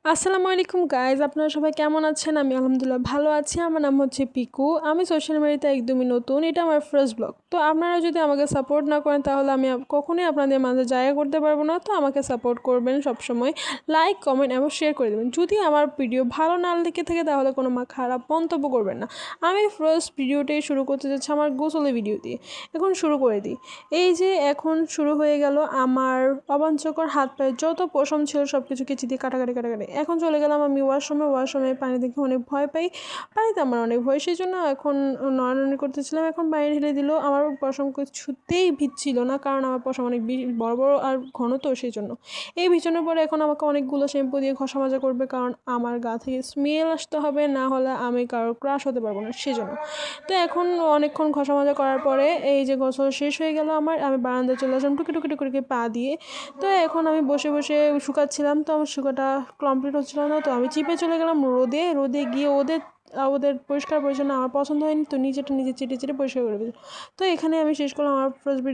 আসসালামু আলাইকুম গাইজ, আপনারা সবাই কেমন আছেন? আমি আলহামদুলিল্লাহ ভালো আছি। আমার নাম হচ্ছে পিকু। আমি সোশ্যাল মিডিয়াতে একদমই নতুন, এটা আমার ফার্স্ট ব্লগ। তো আপনারা যদি আমাকে সাপোর্ট না করেন তাহলে আমি কখনোই আপনাদের মাঝে জায়গা করতে পারবো না। তো আমাকে সাপোর্ট করবেন, সবসময় লাইক, কমেন্ট এবং শেয়ার করে দেবেন। যদি আমার ভিডিও ভালো না লেগে থাকে তাহলে কোনো খারাপ মন্তব্য করবেন না। আমি ফার্স্ট ভিডিওটাই শুরু করতে যাচ্ছি আমার গোসলের ভিডিও দিয়ে। এখন শুরু করে দিই। এই যে এখন শুরু হয়ে গেল আমার অবাঞ্চকর হাত পায়ে যত পশম ছিল সব কিছু কেচি দিয়ে কাটাকাটি। এখন চলে গেলাম আমি ওয়াশরুমে পানি দেখে অনেক ভয় পাই। পানিতে আমার অনেক ভয়, সেই জন্য এখন নড়ানড়ি করতেছিলাম। এখন পানি ঢেলে দিল, আমার পশম কিছুতেই ভিজছিল না, কারণ আমার পশম অনেক বড় বড় আর ঘন, তো সেই জন্য এই ভিজানোর পরে এখন আমাকে অনেকগুলো শ্যাম্পু দিয়ে ঘষা মাজা করবে, কারণ আমার গা থেকে স্মেল আসতে হবে, না হলে আমি কারোর ক্রাশ হতে পারবো না, সেজন্য। তো এখন অনেকক্ষণ ঘষা মাজা করার পরে এই যে গোসল শেষ হয়ে গেল আমার, আমি বারান্দায় চলে আসলাম টুকি পা দিয়ে। তো এখন আমি বসে বসে শুকাচ্ছিলাম, তো আমার শুকাটা কমপ্লিট হচ্ছিল না, তো আমি চিপে চলে গেলাম রোদে গিয়ে ওদের পরিষ্কার পরিচ্ছন্ন আমার পছন্দ হয়নি, তো নিজেটা নিজে চেটে পরিষ্কার করে দিল। তো এখানে আমি শেষ করলাম আমার ফার্স্ট ভিডিও।